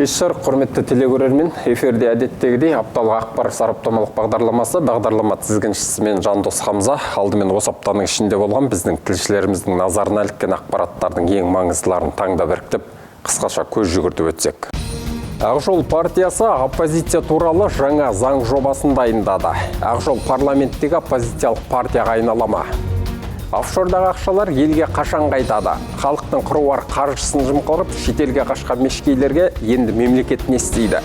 Кеш жарық, құрметті телегөрермен, эфирде әдеттегідей апталық ақпар сараптамалық бағдарлама тізгіншісі мен Жандос Хамза алдымен осы аптаның ішінде болған біздің тілшілеріміздің назарына іліккен ақпараттардың ең маңыздыларын таңдап іріктеп, қысқаша көз жүгіртіп өтсек. Ақ жол партиясы оппозиция туралы жаңа заң жобасын дайындады. Ақ жол парламенттегі оппозициялық партияға айнала ма? Офшордағы ақшалар елге қашан қайтады? Халықтың қыруар қаржысын жымқырып, шетелге қашқан мешкейлерге енді мемлекет не істейді?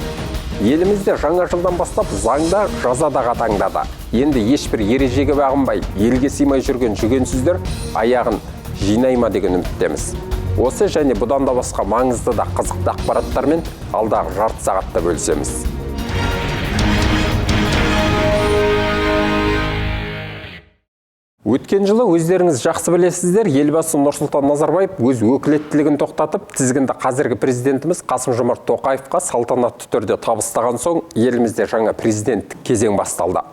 Елімізде жаңа жылдан бастап заңда жаза да қатаңдады. Енді ешбір ережеге бағынбай, елге сыймай жүрген жүгенсіздер аяғын жинай ма деген үміттеміз. Осы және бұдан да басқа маңызды да қызықты ақпараттармен алдағы жарты сағатта бөлісеміз. Өткен жылы өздеріңіз жақсы білесіздер, елбасы Нұрсұлтан Назарбаев өз өкілеттілігін тоқтатып, тізгінді қазіргі президентіміз Қасым-Жомарт Тоқаевқа салтанатты түрде табыстаған соң, елімізде жаңа президенттік кезең басталды.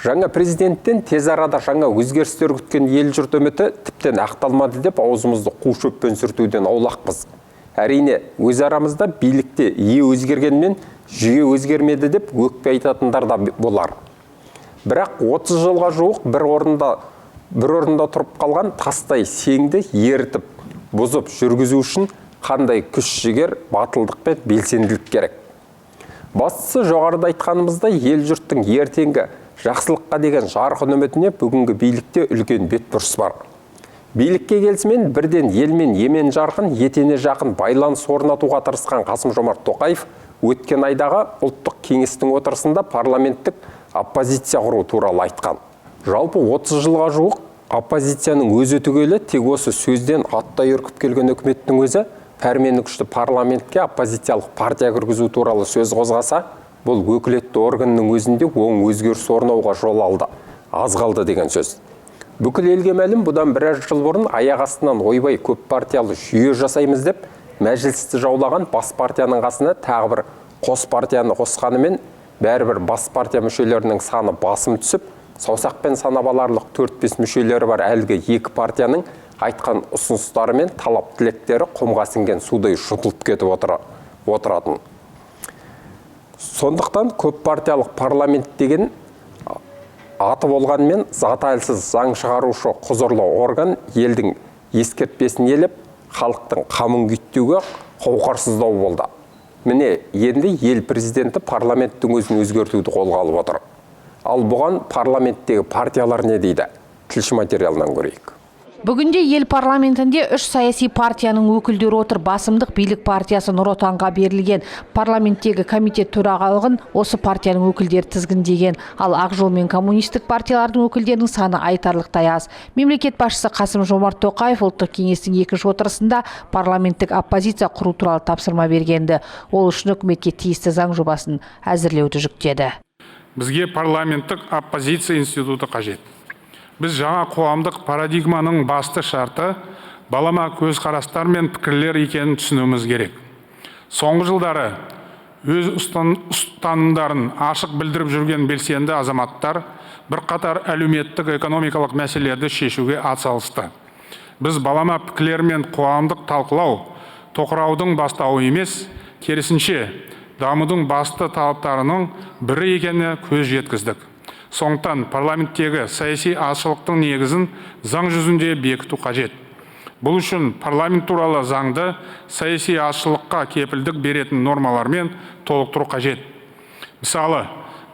Жаңа президенттен тез арада жаңа өзгерістер күткен ел жұрт үміті тіптен ақталмады деп аузымызды қу шөппен сүртуден аулақпыз. Әрине, өз арамызда билікте ие өзгергенмен жүйе өзгермеді деп өкпе айтатындар да болар. Бірақ 30 жылға жуық бір орында тұрып қалған тастай сеңді ерітіп, бұзып жүргізу үшін қандай күш жігер, батылдық пен белсенділік керек. Бастысы жоғарыда айтқанымызда ел жұрттың ертеңгі жақсылыққа деген жарқын үмітіне бүгінгі билікте үлкен бетбұрыс бар. Билікке келісімен бірден елмен емен жарқын, етене жақын байланыс орнатуға тырысқан Қасым-Жомарт Тоқаев өткен айдағы ұлттық кеңестің отырысында парламенттік оппозиция құру туралы айтқан. Жалпы 30 жылға жуық оппозицияның өзі түгелі тек осы сөзден аттай үркіп келген үкіметтің өзі пәрмені күшті парламентке оппозициялық партия кіргізу туралы сөз қозғаса, бұл өкілетті органның өзінде оң өзгеріс орнауға жол алды, аз қалды деген сөз. Бүкіл елге мәлім, бұдан біраз жыл бұрын аяқ астынан ойбай көп партиялы жүйе жасаймыз деп, мәжілісті жаулаған бас партияның қасына тағы бір қос партияны қосқанымен, бәрібір бас партия мүшелерінің саны басым түсіп, саусақпен санап аларлық 4-5 мүшелері бар әлгі екі партияның айтқан ұсыныстары мен талап тілектері құмға сіңген судай жұтылып кетіп отыратын. Сондықтан көп партиялық парламент деген аты болғанмен заты әлсіз заң шығарушы құзырлы орган елдің ескертпесін елеп, халықтың қамын күйттеуге қауқарсыздау болды. Міне, енді ел президенті парламенттің өзін өзгертуді қолға алып отыр. Ал бұған парламенттегі партиялар не дейді? Тілші материалынан көрейік. Бүгінде ел парламентінде 3 саяси партияның өкілдері отыр. Басымдық билік партиясы Нұр Отанға берілген. Парламенттегі комитет төрағалығын осы партияның өкілдері тізгіндеген. Ал Ақ жол мен коммунистік партиялардың өкілдерінің саны айтарлықтай аз. Мемлекет басшысы Қасым-Жомарт Тоқаев ұлттық кеңестің екінші отырысында парламенттік оппозиция құру туралы тапсырма бергенді. Ол үшін үкіметке тиісті заң жобасын әзірлеуді жүктеді. Бізге парламенттік оппозиция институты қажет. Біз жаңа қоғамдық парадигманың басты шарты балама көзқарастар мен пікірлер екенін түсінуіміз керек. Соңғы жылдары өз ұстанымдарын ашық білдіріп жүрген белсенді азаматтар бірқатар әлеуметтік экономикалық мәселелерді шешуге атсалысты. Біз балама пікірлер мен қоғамдық талқылау тоқыраудың бастауы емес, керісінше дамудың басты талаптарының бірі екеніне көз жеткіздік. Сондықтан парламенттегі саяси азшылықтың негізін заң жүзінде бекіту қажет. Бұл үшін парламент туралы заңды саяси азшылыққа кепілдік беретін нормалармен толықтыру қажет. Мысалы,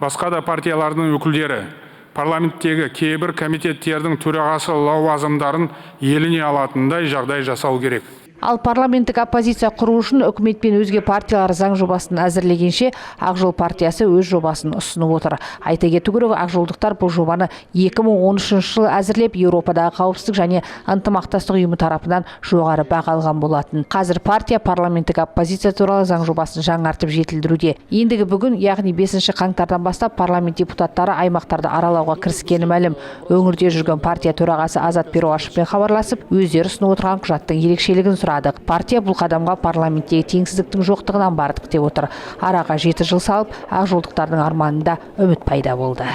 басқа да партиялардың өкілдері парламенттегі кейбір комитеттердің төрағасы лауазымдарын еліне алатындай жағдай жасау керек. Ал парламенттік оппозиция құру үшін үкімет пен өзге партиялар заң жобасын әзірлегенше Ақ жол партиясы өз жобасын ұсынып отыр. Айта кету керек, ақ жолдықтар бұл жобаны 2013 жылы әзірлеп, Еуропадағы қауіпсіздік және ынтымақтастық ұйымы тарапынан жоғары баға алған болатын. Қазір партия парламенттік оппозиция туралы заң жобасын жаңартып жетілдіруде. Ендігі бүгін, яғни 5 қаңтардан бастап парламент депутаттары аймақтарды аралауға кіріскені мәлім. Өңірде жүрген партия төрағасы Азат Перуашевпен хабарласып, өздері ұсынып отырған құжаттың ерекшелігін сұрадық. Партия бұл қадамға парламенттегі теңсіздіктің жоқтығынан бардық деп отыр. Араға 7 жыл салып, ақ жолдықтардың арманында үміт пайда болды.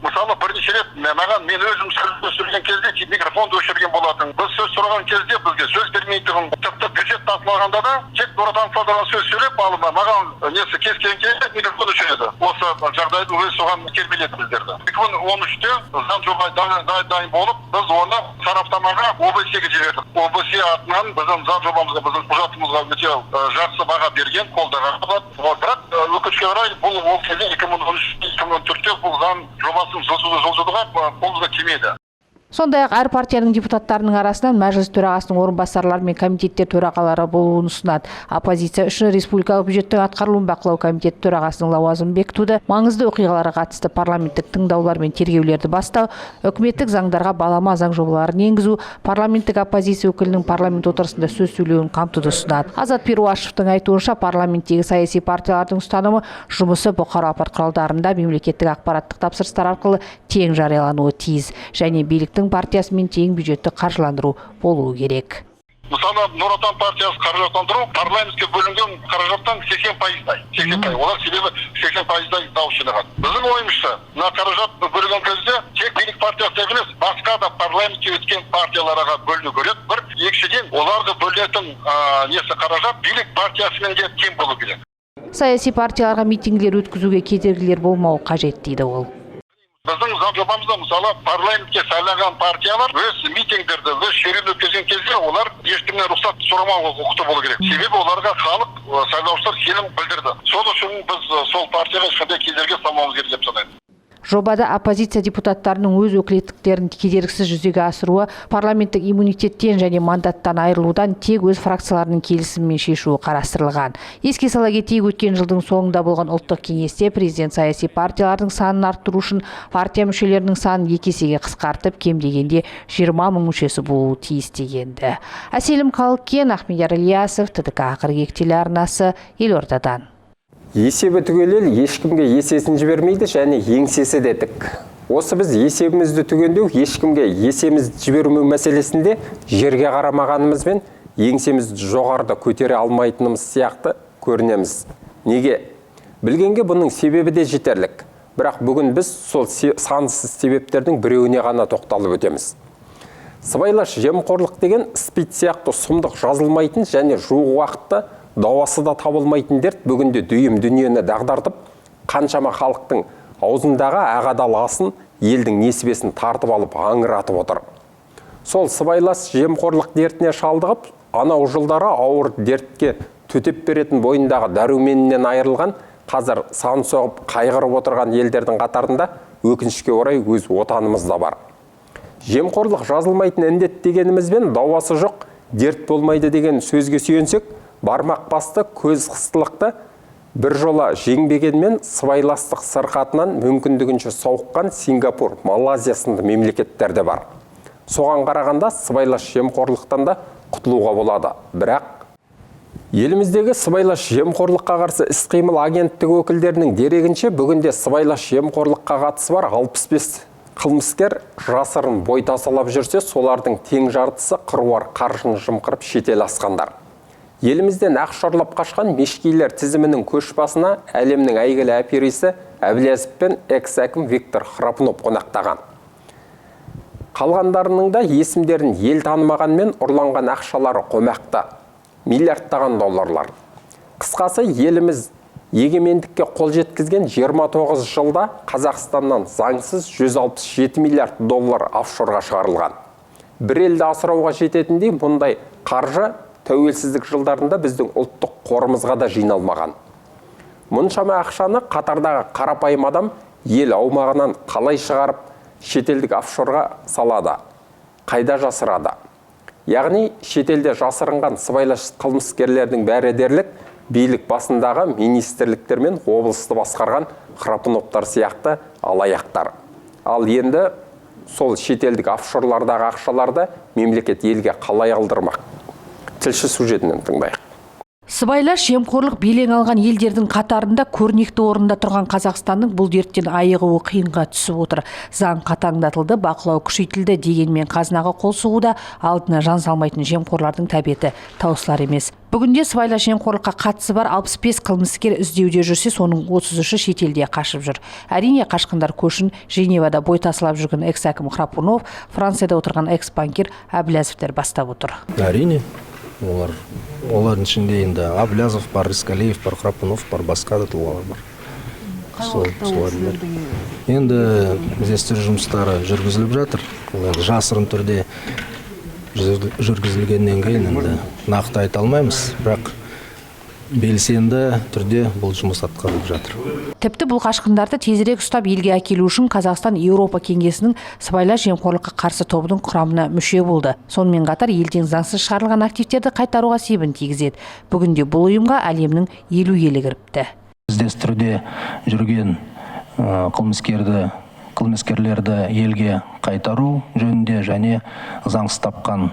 Мысалы, бірінші бірнеше рет маған мен өзім сөйлеген кезде микрофонды өшірген болатын. Біз сөз сұраған кезде бізге сөз бермейтұғын. Тіпті бюджет тасымалғанда да тек Нұр Отан салдаған сөз сөйлеп алып маған несі кез келген кезде микрофон өшіреді. Осы жағдайды өзі соған термеледі біздерді. 2013-те заң жоба дайын болып, біз оны сараптамаға ОБС-ге жібердік. ОБС атынан біздің заң жобамызға, біздің құжатымызға өте жақсы баға берген, қолдаған. Бірақ өкінішке орай бұл ол кезде 2013-2014-те бұл заң жобасын жылжытуға қолымызға келмеді. Сондай-ақ әр партияның депутаттарының арасынан мәжіліс төрағасының орынбасарлары мен комитеттер төрағалары болуын ұсынады. Оппозиция үшін республикалық бюджеттің атқарылуын бақылау комитеті төрағасының лауазымын бекітуді, маңызды оқиғаларға қатысты парламенттік тыңдаулар мен тергеулерді бастау, үкіметтік заңдарға балама заң жобаларын енгізу, парламенттік оппозиция өкілінің парламент отырысында сөз сөйлеуін қамтуды ұсынады. Азат Перуашевтың айтуынша, парламенттегі саяси партиялардың ұстанымы жұмысы бұқаралық ақпарат құралдарында мемлекеттік ақпараттық тапсырыстар арқылы тең жариялануы тиіс және биліктің партиясымен тең бюджетті қаржыландыру болуы керек. Мысалы, Нұр Отан партиясы қаржыландыру парламентке бөлінген қаражаттан 80%. Олар себебі 80%-дай дауыс жинаған. Біздің ойымызша, мына қаражат бөлінген кезде тек билік партиясы емес, басқа да парламентке өткен партияларға бөліну керек. Бір, екіншіден, оларға бөлінетін қаражат билік партиясымен де тең болу керек. Саяси партияларға митингілер өткізуге кедергілер болмауы қажет дейді ол. Біздің заң жобамызда мысалы парламентке сайланған партиялар өз митингдерді, өз шеру өткізген кезде олар ешкімнен рұқсат сұрамауға құқықты болу керек. Себебі оларға халық сайлаушылар сенім білдірді. Сол үшін біз сол партияға ешқандай кедергі салмауымыз керек деп санаймын. Жобада оппозиция депутаттарының өз өкілеттіктерін кедергісіз жүзеге асыруы, парламенттік иммунитеттен және мандаттан айырылудан тек өз фракцияларының келісімімен шешуі қарастырылған. Еске сала кетейік, өткен жылдың соңында болған ұлттық кеңесте президент саяси партиялардың санын арттыру үшін партия мүшелерінің санын 2 есеге қысқартып, кем дегенде 20 мың мүшесі болуы тиіс дегенді. Әселім Қалкен, Ахмедияр Ильясов, ТДК қырғек телеарнасы, Елордадан. Есебі түгелел ешкімге есесін жібермейді және еңсесі де тік. Осы біз есебімізді түгендеу, ешкімге есемізді жібермеу мәселесінде жерге қарамағанымызбен еңсемізді жоғарыда көтере алмайтынымыз сияқты көрінеміз. Неге? Білгенге бұның себебі де жетерлік. Бірақ бүгін біз сол сансыз себептердің біреуіне ғана тоқталып өтеміз. Сыбайлас жемқорлық деген спид сияқты сұмдық жазылмайтын және жуық уақытта дауасы да табылмайтын дерт бүгінде дүйім дүниені дағдартып, қаншама халықтың аузындағы ағадал асын, елдің несібесін тартып алып аңыратып отыр. Сол сыбайлас жемқорлық дертіне шалдығып, анау жылдары ауыр дертке төтеп беретін бойындағы дәруменінен айырылған, қазір сан соғып қайғырып отырған елдердің қатарында өкінішке орай өз отанымыз да бар. Жемқорлық жазылмайтын індет дегенімізбен дауасы жоқ, дерт болмайды деген сөзге сүйенсек, бармақ басты көз қыстылықты бір жола жеңбегенмен сыбайластық сырқатынан мүмкіндігінше сауыққан Сингапур, Малайзия сынды мемлекеттерде бар. Соған қарағанда сыбайлас жемқорлықтан да құтылуға болады. Бірақ еліміздегі сыбайлас жемқорлыққа қарсы іс-қимыл агенттігі өкілдерінің дерегінше бүгінде сыбайлас жемқорлыққа қатысы бар 65 қылмыскер жасырын бой тасалап жүрсе, солардың тең жартысы қыруар қаржыны жымқырып шетел асқандар. Елімізден ақша ұрлап қашқан мешкейлер тізімінің көшбасына әлемнің әйгілі әперисі Әблязов пен экс-әкім Виктор Храпунов қонақтаған. Қалғандарының да есімдерін ел танымағанмен ұрланған ақшалары қомақты, миллиардтаған долларлар. Қысқасы, еліміз егемендікке қол жеткізген 29 жылда Қазақстаннан заңсыз 167 миллиард доллар офшорға шығарылған. Бір елді асырауға жететіндей мұндай қаржы тәуелсіздік жылдарында біздің ұлттық қорымызға да жиналмаған. Мұншама ақшаны қатардағы қарапайым адам ел аумағынан қалай шығарып шетелдік офшорға салады, қайда жасырады? Яғни шетелде жасырынған сыбайлас қылмыскерлердің бәрі дерлік билік басындағы министрліктер мен облысты басқарған Храпуновтар сияқты алаяқтар. Ал енді сол шетелдік офшорлардағы ақшаларды мемлекет елге қалай алдырмақ? Тілші сюжетінен тыңдайық. Сыбайлас жемқорлық белең алған елдердің қатарында көрнекті орында тұрған Қазақстанның бұл дерттен айығуы қиынға түсіп отыр. Заң қатаңдатылды, бақылау күшейтілді дегенмен қазынаға қол сұғуда алдына жан салмайтын жемқорлардың тәбеті таусылар емес. Бүгінде сыбайлас жемқорлыққа қатысы бар 65 қылмыскер іздеуде жүрсе, соның 33-і шетелде қашып жүр. Әрине, қашқындар көшін Женевада бой тасалап жүрген экс-әкім Храпунов, Францияда отырған экс-банкир Әблязовтер бастап отыр. Әрине, олардың ішінде енді Әблязов бар, Рысқалиев бар, Храпунов бар, басқа да тұлғалар бар. Енді іздестіру жұмыстары жүргізіліп жатыр. Жасырын түрде жүргізілгеннен кейін енді нақты айта алмаймыз, бірақ белсенді түрде бұл жұмыс атқарылып жатыр. Тіпті бұл қашқындарды тезірек ұстап елге әкелу үшін Қазақстан Еуропа кеңесінің сыбайлас жемқорлыққа қарсы тобының құрамына мүше болды. Сонымен қатар елден заңсыз шығарылған активтерді қайтаруға себін тигізеді. Бүгінде бұл ұйымға әлемнің 50 елі кіріпті. Іздестіруде жүрген қылмыскерлерді елге қайтару жөнінде және заңсыз тапқан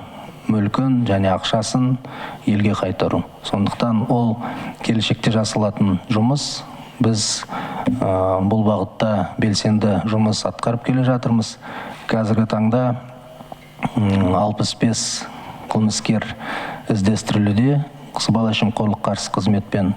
мүлкін және ақшасын елге қайтару. Сондықтан ол келешекте жасалатын жұмыс. Біз бұл бағытта белсенді жұмыс атқарып келе жатырмыз. Қазіргі таңда 65 қылмыскер іздестірілуде, сыбайлас жемқорлыққа қарсы қызметпен.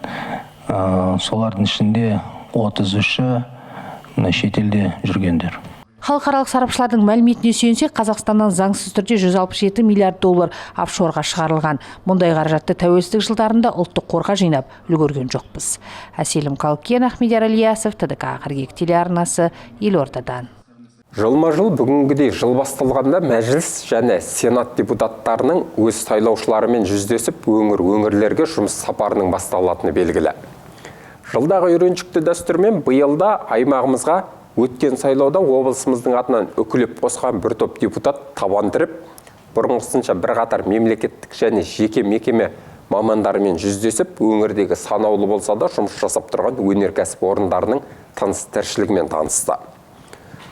Солардың ішінде 33-і шетелде жүргендер. Халықаралық сарапшылардың мәліметіне сүйенсек, Қазақстаннан заңсыз түрде 167 миллиард доллар офшорға шығарылған. Мұндай қаражатты тәуелсіздік жылдарында ұлттық қорға жинап үлгерген жоқпыз. Әселім Қалкен, Ахмедияр Ильясов, ТДК қыркүйек телеарнасы, Елордадан. Жылма-жыл бүгінгідей жыл басталғанда мәжіліс және сенат депутаттарының өз сайлаушыларымен жүздесіп, өңірлерге жұмыс сапарының басталатыны белгілі. Жылдағы үйреншікті дәстүрмен биылда аймағымызға өткен сайлауда облысымыздың атынан үкілеп қосқан бір топ депутат табандырып, бұрынғысынша бірқатар мемлекеттік және жеке мекеме мамандарымен жүздесіп, өңірдегі санаулы болса да жұмыс жасап тұрған өнеркәсіп орындарының тыныс-тіршілігімен танысты.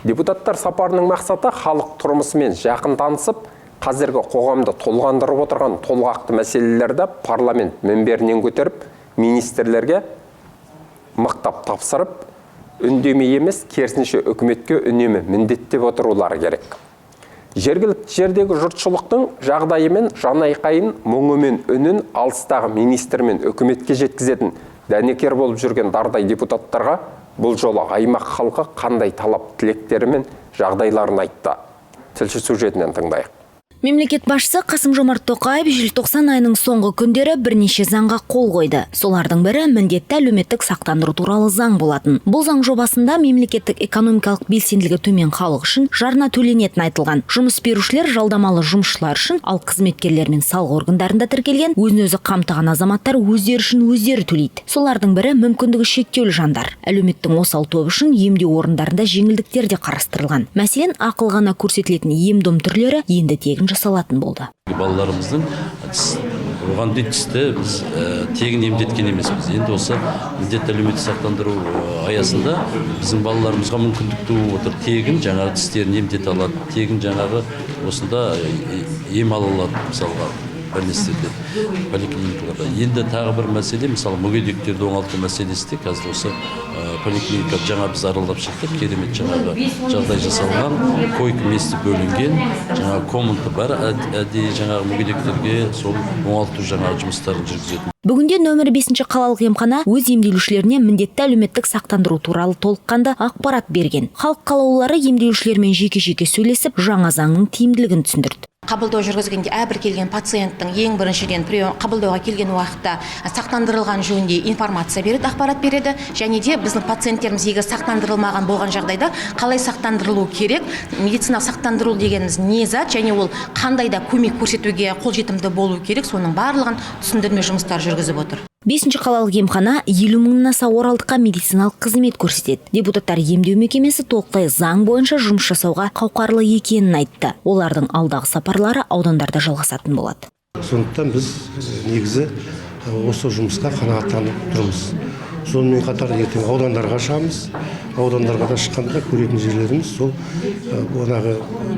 Депутаттар сапарының мақсаты халық тұрмысымен жақын танысып, қазіргі қоғамды толғандырып отырған толғақты мәселелерді парламент мінберінен көтеріп, министрлерге мықтап тапсырып, үндемей емес, керісінше үкіметке үнемі міндеттеп отырулары керек. Жергілікті жердегі жұртшылықтың жағдайымен жанайқайын, мұңымен үнін алыстағы министр мен үкіметке жеткізетін дәнекер болып жүрген дардай депутаттарға бұл жолы аймақ халқы қандай талап тілектері мен жағдайларын айтты. Тілші сюжетінен тыңдайық. Мемлекет басшысы Қасым-Жомарт Тоқаев желтоқсан айының соңғы күндері бірнеше заңға қол қойды. Солардың бірі міндетті әлеуметтік сақтандыру туралы заң болатын. Бұл заң жобасында мемлекеттік экономикалық белсенділігі төмен халық үшін жарна төленетін айтылған. Жұмыс берушілер жалдамалы жұмысшылар үшін, ал қызметкерлер мен салық органдарында тіркелген өзін-өзі қамтыған азаматтар өздері үшін өздері төлейді. Солардың бірі мүмкіндігі шектеулі жандар. Әлеуметтің осал тобы үшін емдеу орындарында жеңілдіктер де қарастырылған. Мәселен, ақыл ғана көрсетілетін ем-дом түрлері енді тегін жасалатын болды. Балаларымыздың оған тісті біз тегін емдеткен емеспіз. Енді осы міндетті әлеуметтік сақтандыру аясында біздің балаларымызға мүмкіндік туып отыр. Тегін жаңағы тістерін емдете алады, тегін жаңағы осында ем ала алады, мысалға больництерде, поликлиникаларда. Енді тағы бір мәселе, мысалы мүгедектерді оңалту мәселесі де қазір осы поликлиника жаңа біз аралап шықтық, керемет жаңағы жағдай жасалған, койка месті бөлінген, жаңағы комната бар, әдейі жаңағы мүгедектерге сол оңалту жаңағы жұмыстарын жүргізетін. Бүгінде нөмір 5 қалалық емхана өз емделушілеріне міндетті әлеуметтік сақтандыру туралы толыққанды ақпарат берген. Халық қалаулылары емделушілермен жеке-жеке сөйлесіп, жаңа заңның тиімділігін түсіндірді. Қабылдау жүргізгенде әрбір келген пациенттің ең біріншіден қабылдауға келген уақытта сақтандырылған жөнінде информация береді, ақпарат береді, және де біздің пациенттеріміз егер сақтандырылмаған болған жағдайда қалай сақтандырылу керек, медициналық сақтандыру дегеніміз не зат, және ол қандай да көмек көрсетуге қолжетімді болу керек, соның барлығын түсіндірме жұмыстар жүргізіп отыр. 5 қалалық емхана 50 мыңнан аса оралдыққа медициналық қызмет көрсетеді. Депутаттар емдеу мекемесі толықтай заң бойынша жұмыс жасауға қауқарлы екенін айтты. Олардың алдағы сапарлары аудандарда жалғасатын болады. Сондықтан біз негізі осы жұмысқа қанағаттанып тұрмыз. Сонымен қатар ертең аудандарға шығамыз. Аудандарға да шыққанда көретін жерлеріміз сол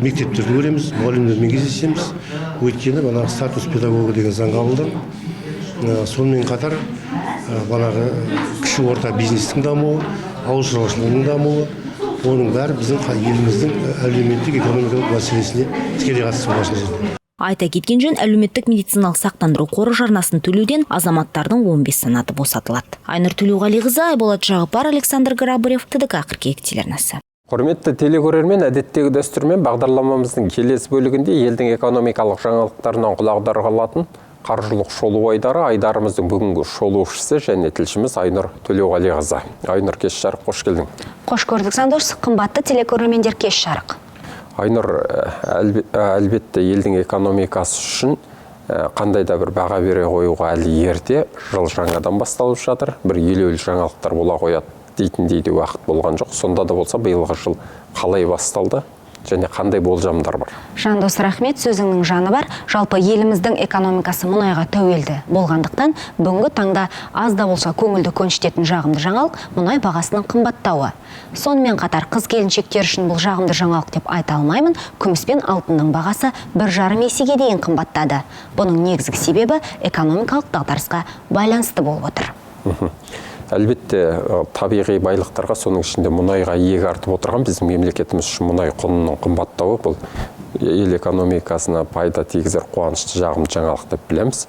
мектептерді көреміз, мұғалімдермен кездесеміз. Өйткені статус педагога деген заң қабылданды. Сонымен қатар бағанағы кіші орта бизнестің дамуы, ауыл шаруашылығының дамуы, оның бәрі біздің еліміздің әлеуметтік экономикалық мәселесіне тікелей қатысы бар. Айта кеткен жөн, әлеуметтік медициналық сақтандыру қоры жарнасын төлеуден азаматтардың 15 санаты босатылады. Айнұр Төлеуғалиқызы, Айболат Жағыпар, Александр Грабарев, ТДК қыркүйек телеарнасы. Құрметті телекөрермен, әдеттегі дәстүрмен бағдарламамыздың келесі бөлігінде елдің экономикалық жаңалықтарынан құлағдар қалатын қаржылық шолу айдарымыздың бүгінгі шолушысы және тілшіміз Айнұр Төлеуғалиқызы. Айнұр, кеш жарық, қош келдің. Қош көрдік, Сандос. Қымбатты телекөрермендер, кеш жарық. Айнұр, әлбетте елдің экономикасы үшін қандай да бір баға бере қоюға әлі ерте, жыл жаңадан басталып жатыр. Бір елеулі жаңалықтар бола қояды дейтіндей де уақыт болған жоқ. Сонда да болса биылғы жыл қалай басталды және қандай болжамдар бар? Жандос, рахмет, сөзіңнің жаны бар. Жалпы еліміздің экономикасы мұнайға тәуелді болғандықтан, бүгінгі таңда аз да болса көңілді көншітетін жағымды жаңалық мұнай бағасының қымбаттауы. Сонымен қатар қыз-келіншектер үшін бұл жағымды жаңалық деп айта алмаймын. Күміс пен алтынның бағасы 1,5 есеге дейін қымбаттады. Бұның негізгі себебі экономикалық дағдарысқа байланысты болып отыр. Әлбетте табиғи байлықтарға, соның ішінде мұнайға иек артып отырған біздің мемлекетіміз үшін мұнай құнының қымбаттауы бұл ел экономикасына пайда тигізер қуанышты жағымды жаңалық деп білеміз.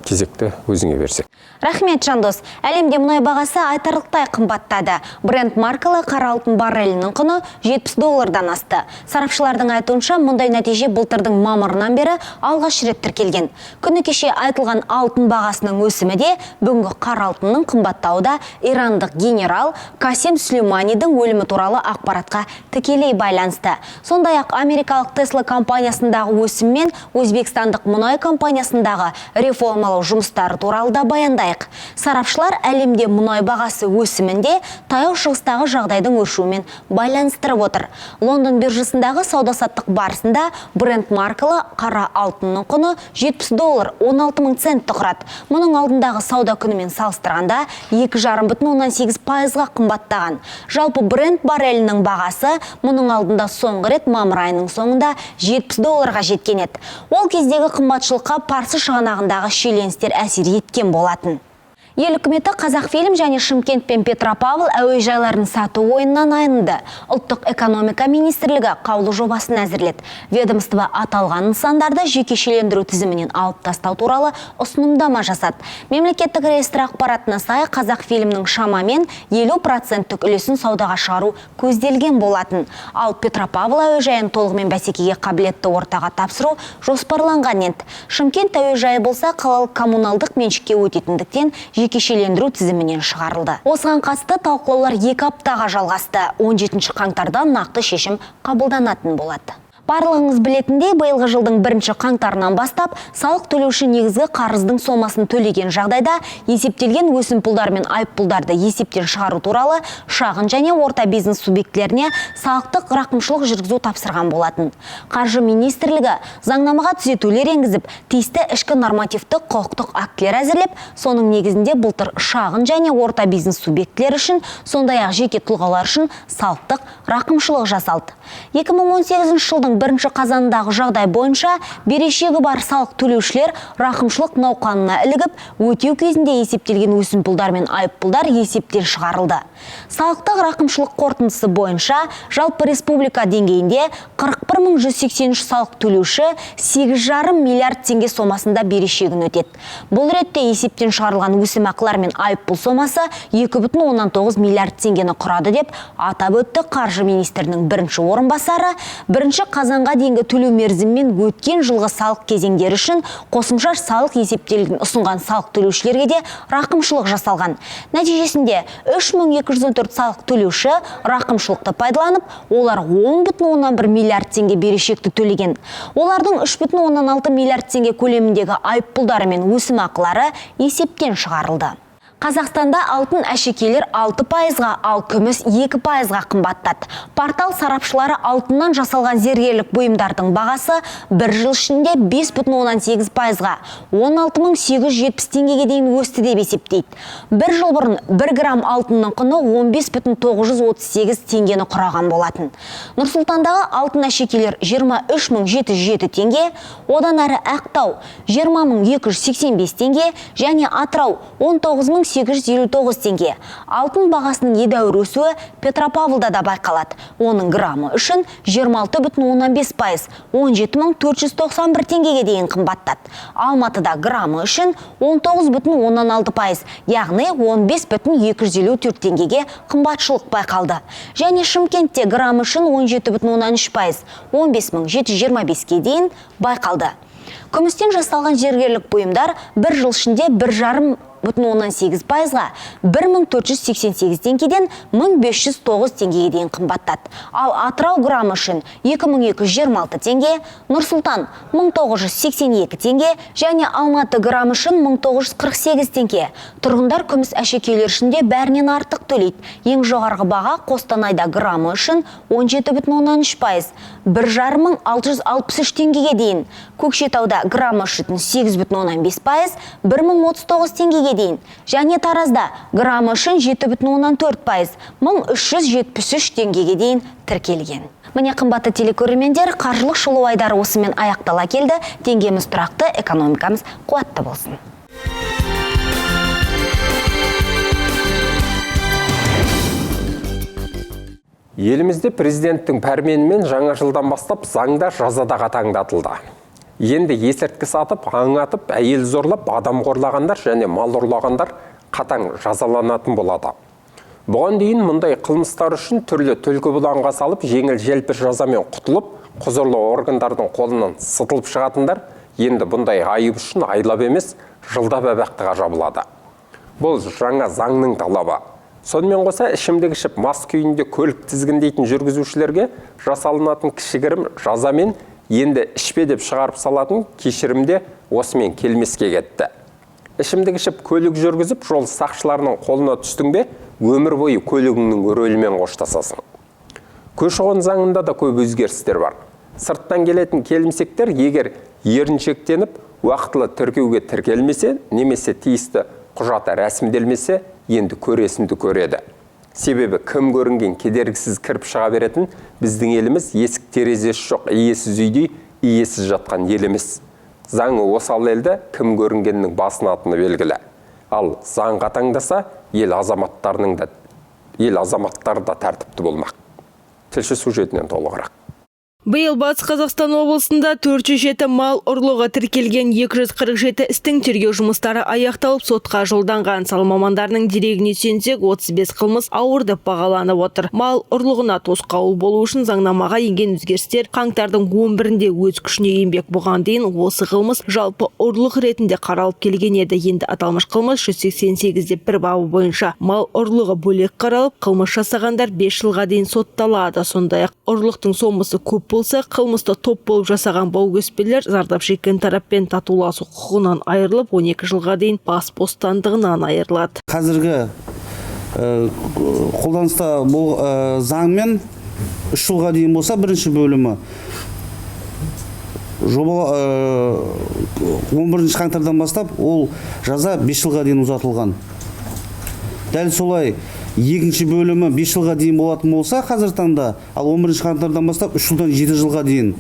Кезекті өзіңе берсек. Рахмет, Жандос. Әлемде мұнай бағасы айтарлықтай қымбаттады. Brent маркалы қара алтын баррелінің құны $70 асты. Сарапшылардың айтуынша, мұндай нәтиже былтырдың мамырынан бері алғаш рет тіркелген. Күні кеше айтылған алтын бағасының өсімі де бүгінгі қара алтынның қымбаттауы ирандық генерал Касем Сүлейманидің өлімі туралы ақпаратқа тікелей байланысты. Сондай-ақ америкалық Tesla компаниясындағы өсім мен өзбекстандық мұнай компаниясындағы реформалау жұмыстары туралы да баяндайық. Сарапшылар әлемде мұнай бағасы өсімінде таяу шығыстағы жағдайдың өршуімен байланыстырып отыр. Лондон биржасындағы сауда-саттық барысында Brent маркалы қара алтынның құны $70, 16 центті құрады. Мұның алдындағы сауда күнімен салыстырғанда 2,8% қымбаттаған. Жалпы Brent баррелінің бағасы мұның алдында соңғы рет мамыр айының соңында $70 жеткен еді. Ол кездегі қымбатшылыққа Парсы шығанағындағы шиеленістер әсер еткен болатын. Ел үкіметі Қазақфильм және Шымкент пен Петропавл әуежайларын сату ойыннан айнды. Ұлттық экономика министрлігі қаулы жобасын әзірледі. Ведомство аталған нысандарды жекешелендіру тізімінен алып тастау туралы ұсынымдама жасады. Мемлекеттік реестр ақпаратына сай Қазақфильмнің шамамен 50% үлесін саудаға шығару көзделген болатын. Ал Петропавл әуежайын толығымен бәсекеге қабілетті ортаға тапсыру жоспарланған еді. Шымкент әуежайы болса қалалық коммуналдық меншікке өтетіндіктен жекешелендіру тізімінен шығарылды. Осыған қатысты талқылаулар 2 аптаға жалғасты. 17 қаңтарда нақты шешім қабылданатын болады. Барлығыңыз білетіндей, биылғы жылдың 1 қаңтарынан бастап салық төлеуші негізгі қарыздың сомасын төлеген жағдайда есептелген өсімпұлдар мен айыппұлдарды есептен шығару туралы шағын және орта бизнес субъектілеріне салықтық рақымшылық жүргізу тапсырған болатын. Қаржы министрлігі заңнамаға түзетулер енгізіп, тиісті ішкі нормативтік құқықтық актілер әзірлеп, соның негізінде былтыр шағын және орта бизнес субъектілер үшін, сондай-ақ жеке тұлғалар үшін салықтық рақымшылық жасалды. 2018 жылдың 1 қазандағы жағдай бойынша берешегі бар салық төлеушілер рақымшылық науқанына ілігіп, өтеу кезінде есептелген өсімпұлдар мен айыппұлдар есептен шығарылды. Салықтық рақымшылық қорытындысы бойынша жалпы республика деңгейінде 41.183 салық төлеуші 8,5 миллиард теңге сомасында берешегін өтеді. Бұл ретте есептен шығарылған өсімақылар мен айыппұл сомасы 2,19 миллиард теңгені құрады деп атап өтті Қаржы министрінің бірінші орынбасары. 1 қазанға дейінгі төлеу мерзіммен өткен жылғы салық кезеңдері үшін қосымша салық есептелген ұсынған салық төлеушілерге де рақымшылық жасалған. Нәтижесінде 3214 салық төлеуші рақымшылықты пайдаланып, олар 10,1 миллиард теңге берешекті төлеген. Олардың 3,16 миллиард теңге көлеміндегі айыппұлдары мен өсімақылары есептен шығарылды. Қазақстанда алтын әшекейлер 6%-ға, ал күміс 2%-ға қымбаттады. Портал сарапшылары алтыннан жасалған зергерлік бұйымдардың бағасы бір жыл ішінде 5,8%-ға, 16.870 теңгеге дейін өсті деп есептейді. Бір жыл бұрын 1 грамм алтынның құны 15,938 теңгені құраған болатын. Нұрсұлтандағы алтын әшекейлер 23.707 теңге, одан әрі Ақтау 20.285 теңге және Атырау 19.859 теңге. Алтын бағасының едәуір өсуі Петропавлда да байқалады. Оның граммы үшін 26,15%, 17.491 теңгеге дейін қымбаттады. Алматыда граммы үшін 19,16%, яғни 15,254 теңгеге қымбатшылық байқалды. Және Шымкентте граммы үшін 17,13%, 15.725-ге дейін байқалды. Күмістен жасалған зергерлік бұйымдар бір жыл ішінде 1,5-18%-ға 1488 теңгеден 1509 теңгеге дейін қымбаттады. Ал Атырау граммы үшін 2226 теңге, Нұрсұлтан 1982 теңге және Алматы граммы үшін 1948 теңге. Тұрғындар күміс әшекейлер ішінде бәрінен артық төлейді. Ең жоғарғы баға Қостанайда граммы үшін 17,13%, 1,663 теңгеге дейін. Көкшетауда граммы үшін 8,15%, 1039 теңгеге дейін. Және Таразда граммы үшін 7,14%, 1373 теңгеге дейін тіркелген. Міне қымбатты телекөрермендер, қаржылық шолу айдары осымен аяқтала келді. Теңгеміз тұрақты, экономикамыз қуатты болсын. Елімізде президенттің пәрменімен жаңа жылдан бастап заңда жазада қатаңдатылды. Енді есірткі сатып, аң атып, әйел зорлап, адам қорлағандар және мал ұрлағандар қатаң жазаланатын болады. Бұған дейін мұндай қылмыстар үшін түрлі түлкі бұланға салып, жеңіл желпі жазамен құтылып, құзырлы органдардың қолынан сытылып шығатындар енді бұндай айып үшін айлап емес, жылдап абақтыға жабылады. Бұл жаңа заңның талабы. Сонымен қоса ішімдік ішіп мас күйінде көлік тізгіндейтін жүргізушілерге жасалынатын кішігірім жазамен енді ішпе деп шығарып салатын кешірімде осымен келмеске кетті. Ішімдік ішіп көлік жүргізіп жол сақшыларының қолына түстің бе, өмір бойы көлігіңнің рөлімен қоштасасың. Көші-қон заңында да көп өзгерістер бар. Сырттан келетін келімсектер егер еріншектеніп, уақытылы тіркеуге тіркелмесе, немесе тиісті құжаты рәсімделмесе, енді көресінді көреді. Себебі кім көрінген кедергісіз кіріп шыға беретін біздің еліміз есік терезесі жоқ иесіз үйдей иесіз жатқан еліміз. Заңы осал елді кім көрінгеннің басынатыны белгілі. Ал заң қатаңдаса, ел азаматтары да тәртіпті болмақ. Тілші сюжетінен толығырақ. Биыл Батыс Қазақстан облысында 407 мал ұрлығы тіркелген, 247 істің тергеу жұмыстары аяқталып, сотқа жолданған. Сал мамандарының дерегіне сүйенсек, 35 қылмыс ауыр деп бағаланып отыр. Мал ұрлығына тосқауыл болу үшін заңнамаға енген өзгерістер қаңтардың 11-інде өз күшіне енбек. Бұған дейін осы қылмыс жалпы ұрлық ретінде қаралып келген еді. Енді аталмыш қылмыс 188-де бір бабы бойынша мал ұрлығы бөлек қаралып, қылмыс жасағандар 5 жылға дейін сотталады. Сондай-ақ ұрлықтың сомасы көп болса, қылмысты топ болып жасаған баугөспелер зардап шеккен тараппен татуласу құқығынан айырылып, 12 жылға дейін бас бостандығынан айырылады. Қазіргі қолданыста бұл заңмен 3 жылға дейін болса, бірінші бөлімі жоба 11 қаңтардан бастап ол жаза 5 жылға дейін ұзатылған. Дәл солай екінші бөлімі 5 жылға дейін болатын болса, қазір таңда, ал 11 қаңтардан бастап 3 жылдан 7 жылға дейін.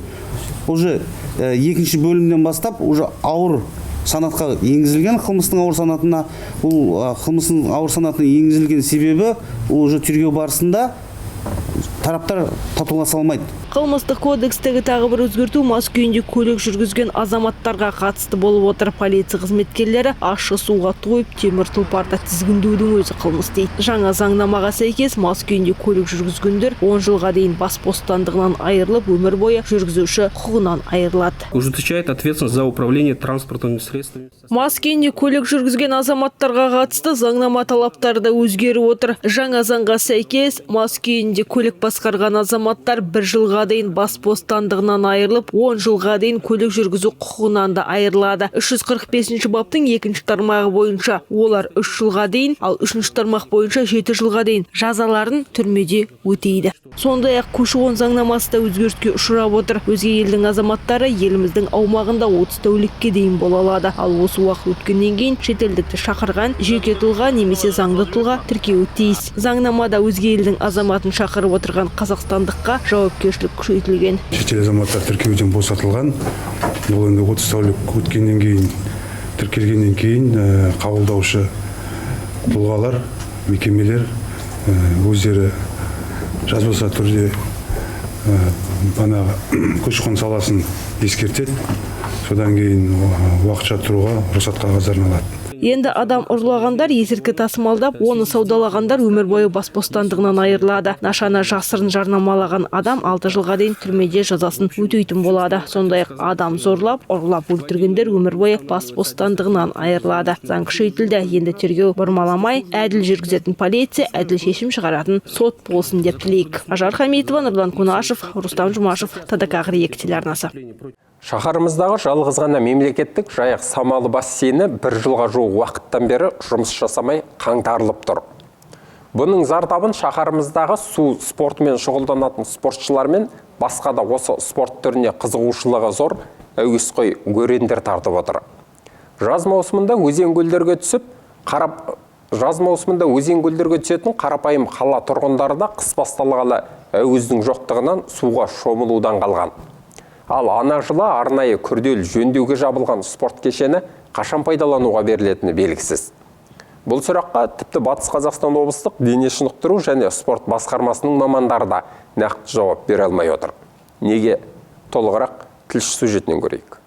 Уже екінші бөлімнен бастап уже ауыр санатқа енгізілген, қылмыстың ауыр санатына, бұл қылмыстың ауыр санатына енгізілген себебі ол уже тергеу барысында тараптар татуласа алмайды. Қылмыстық кодекстегі тағы бір өзгерту мас күйінде көлік жүргізген азаматтарға қатысты болып отыр. Полиция қызметкерлері ащы суға тойып, темір тұлпарда тізгіндеудің өзі қылмыс дейді. Жаңа заңнамаға сәйкес мас күйінде көлік жүргізгендер 10 жылға дейін бас бостандығынан айырылып, өмір бойы жүргізуші құқығынан айырылады. Ужесточает ответственность за управление транспортными средствами. Мас күйінде көлік жүргізген азаматтарға қатысты заңнама талаптары да өзгеріп отыр. Жаңа заңға сәйкес мас күйінде көлік басқарған азаматтар 1 жылға дейін бас бостандығынан айырылып, 10 жылға дейін көлік жүргізу құқығынан да айырылады. 345 баптың 2-ші тармағы бойынша олар 3 жылға дейін, ал 3-ші тармақ бойынша 7 жылға дейін жазаларын түрмеде өтейді. Сондай-ақ көші-қон заңнамасы да өзгертіске ұшырап отыр. Өзге елдің азаматтары еліміздің аумағында 30 тәулікке дейін бола алады. Ал осы уақыт өткеннен кейін шетелдікті шақырған жеке тұлға немесе заңды тұлға тіркеуі тиіс. Заңнамада өзге елдің азаматын шақырып отырған қазақстандыққа жауапкершілік күшейтілген. Шетел азаматтар тіркеуден босатылған. Бұл енді 30 тәулік өткеннен кейін, тіркелгеннен кейін қабылдаушы тұлғалар, мекемелер өздері жазбаша түрде көші-қон саласын ескертеді. Содан кейін уақытша тұруға рұқсат қағаздарын алады. Енді адам ұрлағандар, есірткі тасымалдап, оны саудалағандар өмір бойы бас бостандығынан айырылады. Нашаны жасырын жарнамалаған адам 6 жылға дейін түрмеде жазасын өтейтін болады. Сондай-ақ адам зорлап, ұрлап өлтіргендер өмір бойы бас бостандығынан айырылады. Заң күшейтілді. Енді тергеу бұрмаламай, әділ жүргізетін полиция, әділ шешім шығаратын сот болсын деп тілейік. Ажар Хамитова, Нұрлан Кунашев, Рустам Жұмашев, ТДК 2 телеарнасы. Шаһарымыздағы жалғыз ғана мемлекеттік жайық самалы бассейні 1 жылға жуық уақыттан бері жұмыс жасамай қаңтарылып тұр. Бұның зардабын шаһарымыздағы су спортымен шұғылданатын спортшылар мен басқа да осы спорт түріне қызығушылығы зор әуесқой көрендер тартып отыр. Жаз маусымында өзен-көлдерге түсетін қарапайым қала тұрғындары да қыс басталғалы әуездің жоқтығынан суға шомылудан қалған. Ал ана жылы арнайы күрделі жөндеуге жабылған спорт кешені қашан пайдалануға берілетіні белгісіз. Бұл сұраққа тіпті Батыс Қазақстан облыстық дене шынықтыру және спорт басқармасының мамандары да нақты жауап бере алмай отыр. Неге? Толығырақ тілші сюжетінен көрейік.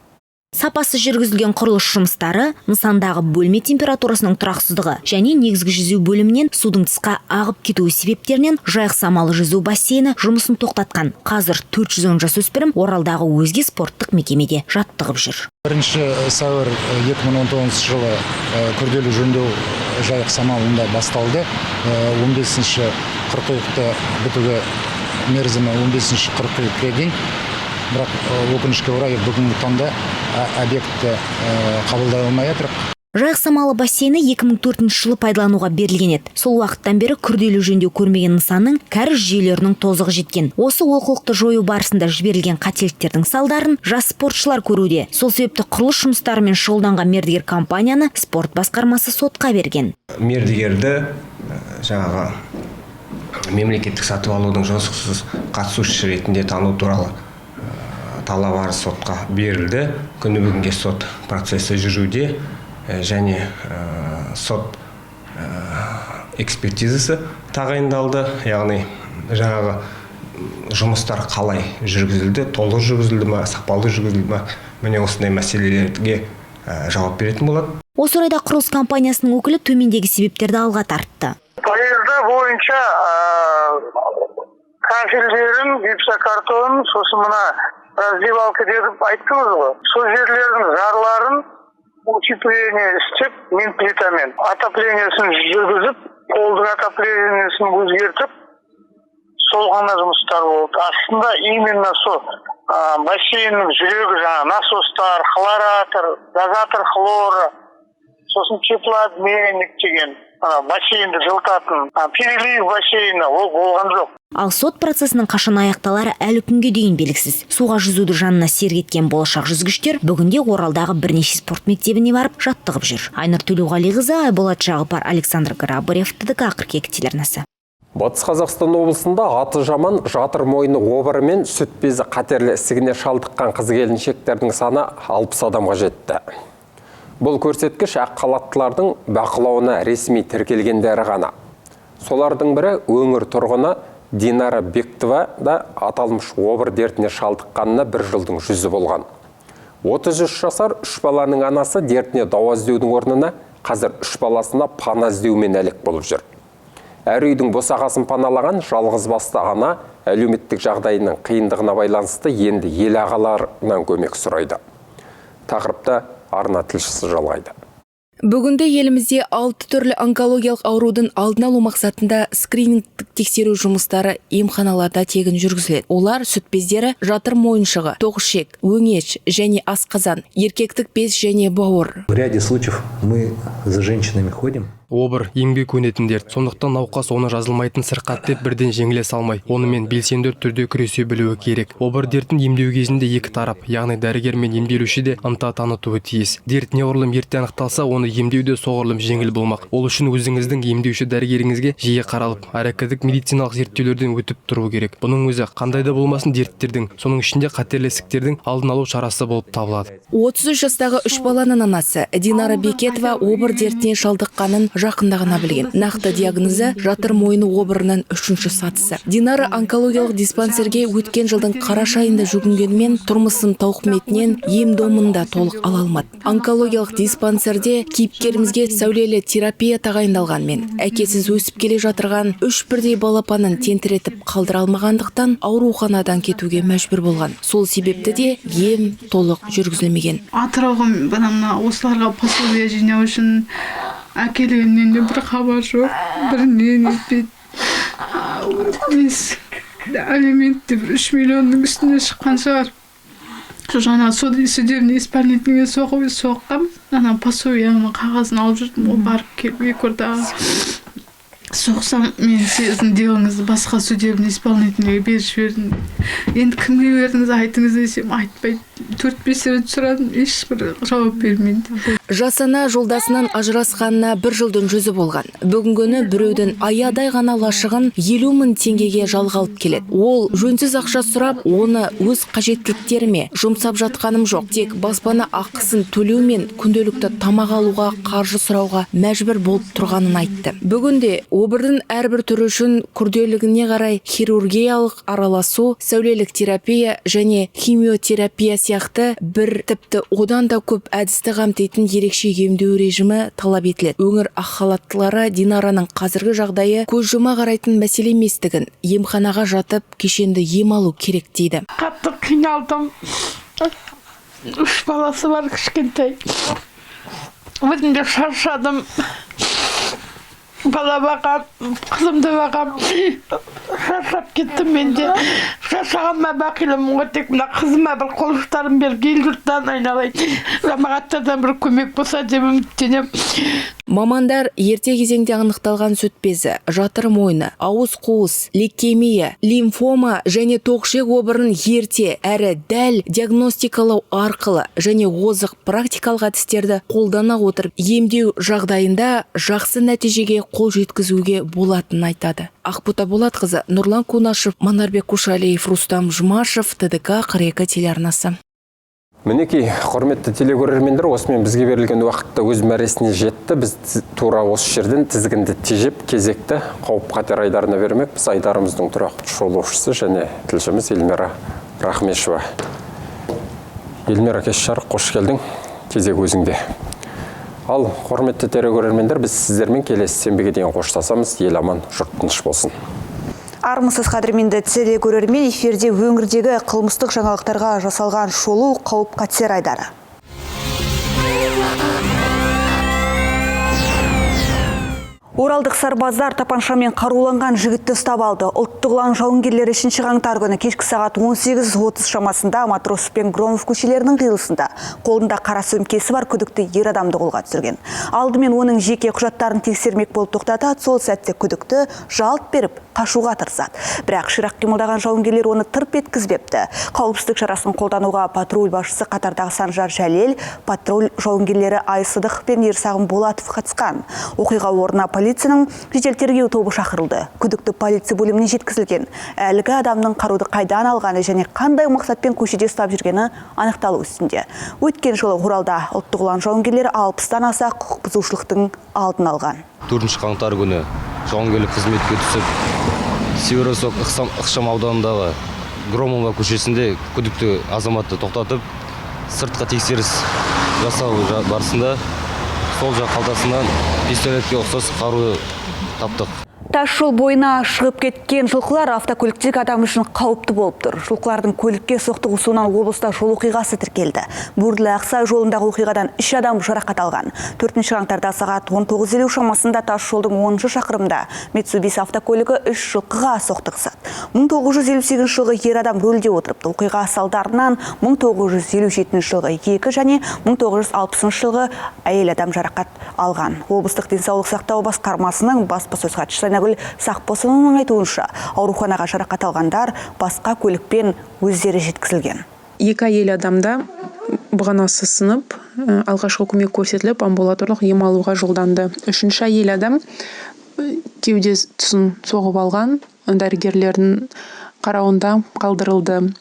Сапасы жүргізілген құрылыс жұмыстары, нысандағы бөлме температурасының тұрақсыздығы және негізгі жүзу бөлімінен судың тысқа ағып кетуі себептерінен жайық самалы жүзу бассейні жұмысын тоқтатқан. Қазір 410 жасөспірім Оралдағы өзге спорттық мекемеде жаттығып жүр. 1 сәуір 2019 жылы күрделі жөндеу жайық самалында басталды. 15 қыркүйекте бітуге мерзімі 15 қыркүйекке дейін. Бірақ өкінішке орай бүгінгі таңда объектті қабылдай алмай жатыр. Жайық самалы бассейні 2004 жылы пайдалануға берілген еді. Сол уақыттан бері күрделі жөндеу көрмеген нысанның кәріз жүйелерінің тозығы жеткен. Осы олқылықты жою барысында жіберілген қателіктердің салдарын жас спортшылар көруде. Сол себепті құрылыс жұмыстарымен шұғылданған мердігер компанияны спорт басқармасы сотқа берген. Мердігерді жаңағы мемлекеттік сатып алудың жосықсыз қатысушысы ретінде тану туралы талап арыз сотқа берілді. Күні бүгінге сот процесі жүруде және сот экспертизасы тағайындалды. Яғни жаңағы жұмыстар қалай жүргізілді, толық жүргізілді ме, сапалы жүргізілді ме, міне осындай мәселелерге жауап беретін болады. Осы орайда құрылыс компаниясының өкілі төмендегі себептерді алға тартты. Проекті бойынша кафельдерін, гипсокартонын, сосын мына раздевалка деп айттыңыз ғой. Сол жерлердің зарларын утепление істеп, мен плитамен отоплениясын жүргізіп, қолдың отоплениясын өзгертіп, сол ғана жұмыстар болды. Астында именно сол бассейннің жүрегі жаңа насостар, хлоратор, дозатор хлора, сосын теплообменник деген бассейнді жылытатын перелив бассейні ол болған жоқ. Ал сот процесінің қашан аяқталары әлі күнге дейін белгісіз. Суға жүзуді жанына сергеткен болашақ жүзгіштер бүгінде Оралдағы бірнеше спорт мектебіне барып жаттығып жүр. Айнұр Төлеуғалиқызы, Айболат Жағыпар, Александр Грабарев, ТДК 42 телеарнасы. Батыс Қазақстан облысында аты жаман жатыр мойны обыры мен сүт безі қатерлі ісігіне шалдыққан қыз-келіншектердің саны 60 адамға жетті. Бұл көрсеткіш ақ халаттылардың бақылауына ресми тіркелгендері ғана. Солардың бірі өңір тұрғыны Динара Бектова да аталмыш обыр дертіне шалдыққанына 1 жылдың жүзі болған. 33 жасар 3 баланың анасы дертіне дауа іздеудің орнына қазір 3 баласына пана іздеумен әлек болып жүр. Әр үйдің босағасын паналаған жалғыз басты ана әлеуметтік жағдайының қиындығына байланысты енді ел ағаларынан көмек сұрайды. Тақырыпта арна тілшісі жалғайды. Бүгінде елімізде 6 түрлі онкологиялық аурудың алдын алу мақсатында скринингтік тексеру жұмыстары емханаларда тегін жүргізіледі. Олар сүт бездері, жатыр мойыншығы, тоғышек, өңеш және асқазан, еркектік без және бауыр. В ряде случаев мы за женщинами ходим. Обыр еңбек көнетін дерт. Сондықтан науқас оны жазылмайтын сырқат деп бірден жеңіле салмай, онымен белсенді түрде күресе білуі керек. Обыр дертін емдеу кезінде екі тарап, яғни дәрігер мен емделуші де ынта танытуы тиіс. Дерт неғұрлым ерте анықталса, оны емдеуде соғұрлым жеңіл болмақ. Ол үшін өзіңіздің емдеуші дәрігеріңізге жиі қаралып, әрекеттік медициналық зерттеулерден өтіп тұру керек. Бұның өзі қандай да болмасын дерттердің, соның ішінде қатерлі ісіктердің алдын алу шарасы болып табылады. 33 жастағы 3 баланың анасы Динара Бекетова обыр дертіне шалдыққанын жақында ғана білген. Нақты диагнозы жатыр мойны обырының 3-ші сатысы. Динара онкологиялық диспансерге өткен жылдың қараша айында жүгінгенмен тұрмысын тауқыметінен ем-домында толық ала алмады. Онкологиялық диспансерде кейіпкерімізге сәулелі терапия тағайындалғанмен, әкесіз өсіп келе жатырған 3 бірдей балапанын тентіретіп қалдыра алмағандықтан ауруханадан кетуге мәжбүр болған. Сол себепті де ем толық жүргізілмеген. Атырауға мына осыларға пособие жинау үшін әкелгеннен де бір хабар жоқ, бірінен етпейді. Алиментте 3 миллионның үстіне шыққан шығар. Жаңа судебный исполнительге соққам, пособияның қағазын алып жүрдім, ол барып келіп екордағы. Соқсам, мен сіздің деліңізді басқа судебный исполнительге беріп жібердім. Енді кімге бердіңіз айтыңыз десем, айтпайды. 4-5 рет сұрадым, ешбір жауап бермейді. Жасана жолдасынан ажырасқанына 1 жылдың жүзі болған. Бүгінгіні біреудің аядай ғана лашығын 50 мың теңгеге жалға алып келеді. Ол жөнсіз ақша сұрап, оны өз қажеттіліктеріме жұмсап жатқаным жоқ. Тек баспана ақысын төлеу мен күнделікті тамақ алуға, қаржы сұрауға мәжбүр болып тұрғанын айтты. Бүгінде обырдың әрбір түрі үшін күрделілігіне қарай хирургиялық араласу, сәулелік терапия және химиотерапия сияқты бір тіпті одан да көп әдісті қамтитын ерекше емдеу режимі талап етіледі. Өңір ақ халаттылары Динараның қазіргі жағдайы көз жұма қарайтын мәселе еместігін, емханаға жатып кешенді ем алу керек дейді. Қатты қиналдым. 3 баласы бар кішкентай. Өзім де шаршадым. Бала бағам, қызымды бағам. Шаршап кеттім мен де. Шаршағанма бақилым ғой, тек мына қызыма бір қолыштарын беріп ел жұрттан айналайын. Жамағаттардан бір көмек болса деп үміттенем. Мамандар ерте кезеңде анықталған сүт безі, жатыр мойны, ауыз қуыс, лейкемия, лимфома және тоғышек обырын ерте әрі дәл диагностикалау арқылы және озық практикалық әдістерді қолдана отырып емдеу жағдайында жақсы нәтижеге қол жеткізуге болатынын айтады. Ақбота Болатқызы, Нұрлан Кунашев, Манарбек Кушалиев, Рустам Жұмашев, ТДК 42 телеарнасы. Мінекей, құрметті телегөрермендер, осымен бізге берілген уақытта өз мәресіне жетті. Біз тура осы жерден тізгінді тежеп, кезекті қауіп қатер айдарына бермекпіз. Айдарымыздың тұрақты шолушысы және тілшіміз Эльмира Рахмешева. Эльмира, кеш жарық, қош келдің. Кезек өзіңде. Ал, құрметті телегөрермендер, біз сіздермен келесі сенбіге дейін қоштасамыз. Ел аман, жұрт тыныш болсын. Армысыз қадірменді телекөрермен, эфирде өңірдегі қылмыстық жаңалықтарға жасалған шолу қауіп қатер айдары. Оралдық сарбаздар тапаншамен қаруланған жігітті ұстап алды. Ұлттық ұлан жауынгерлері 3 қаңтар күні кешкі сағат 18:30 шамасында Матросов пен Громов көшелерінің қиылысында қолында қара сөмкесі бар күдікті ер адамды қолға түсірген. Алдымен оның жеке құжаттарын тексермек болып тоқтатады, сол сәтте күдікті жалт беріп қашуға тырысады. Бірақ ширақ қимылдаған жауынгерлер оны тырп еткізбепті. Қауіпсіздік шарасын қолдануға патруль басшысы қатардағы Санжар Жәлел, патруль жауынгерлері Айсыдық пен Ерсағым Болатов қатысқан. Оқиға орнына полицияның жедел тергеу тобы шақырылды. Күдікті полиция бөліміне жеткізілген. Әлгі адамның қаруды қайдан алғаны және қандай мақсатпен көшеде ұстап жүргені анықталу үстінде. Өткен жылы Оралда ұлттық ұлан жауынгерлері 60-тан аса құқық бұзушылықтың алдын алған. 4 қаңтар күні жауынгерлік қызметке түсіп, Северосок ықшам ауданындағы Громова көшесінде күдікті азаматты тоқтатып, сыртқа тексеріс жасау барысында сол жақ қалтасынан пистолетке ұқсас қаруды таптық. Тас жол бойына шығып кеткен жылқылар автокөліктегі адам үшін қауіпті болып тұр. Жылқылардың көлікке соқтығысуынан облыста жол оқиғасы тіркелді. Бөрлі Ақсай жолындағы оқиғадан 3 адам жарақат алған. 4 қаңтарда сағат 19:50 шамасында тас жолдың 10 шақырымда Mitsubishi автокөлігі 3 жылқыға соқтығысады. 1958 жылғы ер адам рөлде отырыпты. Оқиға салдарынан 1957 жылғы 2 және 1960 жылғы әйел адам жарақат алған. Облыстық денсаулық сақтау басқармасының баспасөз хатшысы Айнагүл Сақпосованың айтуынша, ауруханаға жарақат алғандар басқа көлікпен өздері жеткізілген. 2 әйел адамда бұғанасы сынып, алғашқы көмек көрсетіліп, амбулаторлық ем алуға жолданды. 3 әйел адам кеуде тұсын соғып алған, дәрігерлердің қарауында қалдырылды.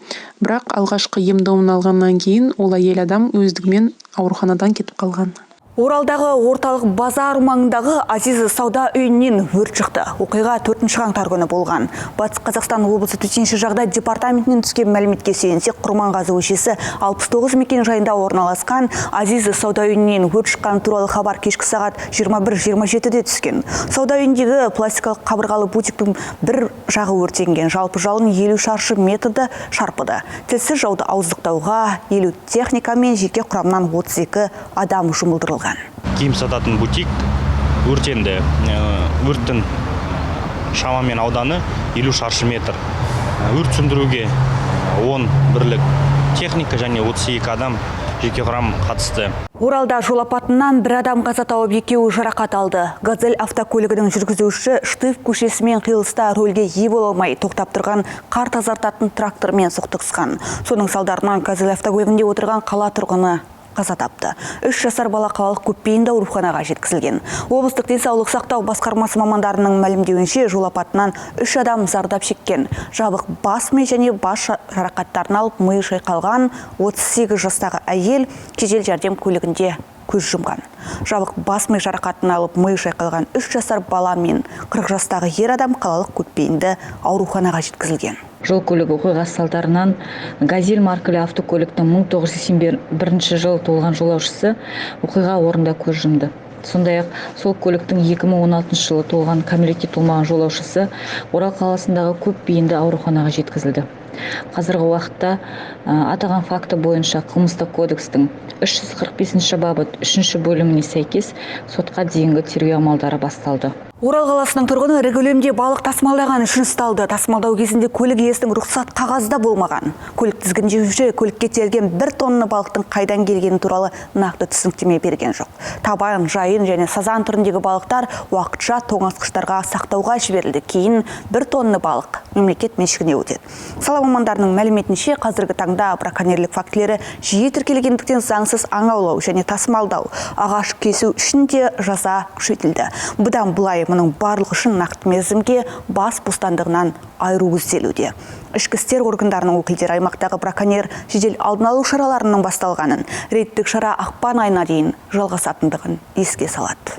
Бірақ алғашқы ем домын алғаннан кейін ол әйел адам өздігімен ауруханадан кетіп қалған. Оралдағы орталық базар маңындағы Азизы сауда үйінен өрт шықты. Оқиға 4 қаңтар күні болған. Батыс Қазақстан облысы төтенше жағдай департаментінен түскен мәліметке сүйенсек, Құрманғазы көшесі 69 мекен жайында орналасқан Азизы сауда үйінен өрт шыққан туралы хабар кешкі сағат 21:27-де түскен. Сауда үйіндегі пластикалық қабырғалы бутиктің бір жағы өртенген. Жалпы жалын 50 шаршы метрді шарпыды. Тілсіз жауды ауыздықтауға 50 техника мен жеке құрамнан 32 адам жұмылдырылған. Киім сататын бутик өртенді. Өрттің шамамен ауданы 50 шаршы метр. Өрт сөндіруге 10 бірлік техника және 32 адам жеке құрам қатысты. Оралда жол апатынан 1 адам қаза тауып, 2 жарақат алды. Газель автокөлігінің жүргізушісі Штыв көшесімен қиылыста рөлге ие бола алмай тоқтап тұрған қар тазартатын трактормен соқтығысқан. Соның салдарынан Газель автокөлігінде отырған қала тұрғыны қаза тапты. 3 жасар бала қалалық Көпбейінді ауруханаға жеткізілген. Облыстық денсаулық сақтау басқармасы мамандарының мәлімдеуінше, жол апатынан 3 адам зардап шеккен. Жабық бас ми және бас жарақаттарын алып миы шайқалған 38 жастағы әйел жедел жәрдем көлігінде көз жұмған. Жабық бас ми жарақатын алып миы шайқалған 3 жасар бала мен 40 жастағы ер адам қалалық Көпбейінді ауруханаға жеткізілген. Жол көлік оқиғасы салдарынан Газель маркалы автокөліктің 1981 жылы туылған жолаушысы оқиға орнында көз жұмды. Сондай-ақ сол көліктің 2016 жылы туылған кәмелетке толмаған жолаушысы Орал қаласындағы Көпбейінді ауруханаға жеткізілді. Қазіргі уақытта атаған факті бойынша қылмыстық кодекстің 345 бабы 3 бөліміне сәйкес сотқа дейінгі тергеу амалдары басталды. Орал қаласының тұрғыны ірі көлемде балық тасымалдаған үшін ұсталды. Тасымалдау кезінде көлік иесінің рұқсат қағазда болмаған. Көлік тізгіндеуші көлікке тиелген 1 тонна балықтың қайдан келгені туралы нақты түсініктеме берген жоқ. Табан, жайын және сазан түріндегі балықтар уақытша тоңазытқыштарға сақтауға жіберілді. Кейін 1 тонна балық мемлекет меншігіне өтеді. Сала мамандарының мәліметінше, қазіргі таңда браконьерлік фактілері жиі тіркелгендіктен заңсыз аң аулау және тасымалдау, ағаш кесу үшін де жаза күшейтілді. Бұдан былай мұның барлығы үшін нақты мерзімге бас бостандығынан айыру көзделуде. Ішкі істер органдарының өкілдері аймақтағы браконьер жедел алдын алу шараларының басталғанын, рейдтік шара ақпан айына дейін жалғасатындығын еске салады.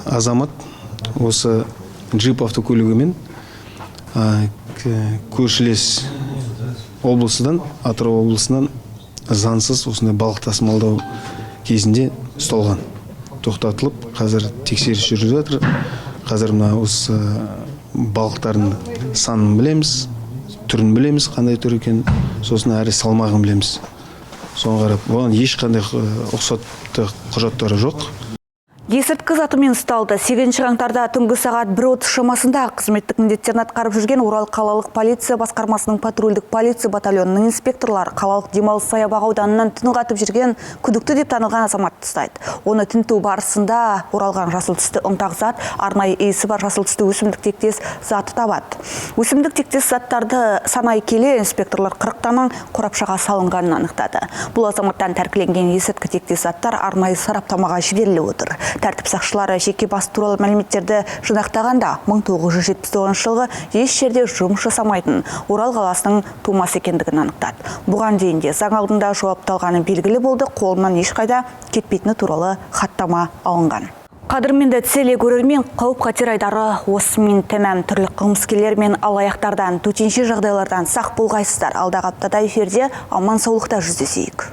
Азамат осы джип автокөлігімен көршілес облысынан, Атырау облысынан заңсыз осындай балық тасымалдау кезінде ұсталған. Тоқтатылып, қазір тексеріс жүргізіп жатыр. Қазір мына осы балықтардың санын білеміз, түрін білеміз, қандай түр екен, сосын әрі салмағын білеміз. Соған қарап, оған ешқандай ұқсатты құжаттары жоқ. Есірткі затымен ұсталды. 8 қаңтарда түнгі сағат 1:30 шамасында қызметтік міндеттерін атқарып жүрген Орал қалалық полиция басқармасының патрульдік полиция батальонының инспекторлары қалалық демалыс саябағы ауданынан түн қатып жүрген күдікті деп танылған азаматты ұстайды. Оны тінту барысында оралған жасыл түсті ұнтақ зат, арнайы иісі бар жасыл түсті өсімдік тектес заты табады. Өсімдік тектес заттарды санай келе инспекторлар 40 данның қорапшаға салынғанын анықтады. Бұл азаматтан тәркіленген есірткі тектес заттар арнайы сараптамаға жіберіліп отыр. Тәртіп сақшылары жеке бас туралы мәліметтерді жинақтағанда 1979 жылғы еш жерде жұмыс жасамайтын Орал қаласының тумасы екендігін анықтады. Бұған дейін де заң алдында жауапталғаны белгілі болды, қолынан ешқайда кетпейтіні туралы хаттама алынған. Қадірменді телекөрермен қауіп-қатер айдары осымен тәмам. Түрлі қылмыскерлер мен алаяқтардан, төтенше жағдайлардан сақ болғайсыздар. Алдағы аптада эфирде аман саулықта жүздесейік.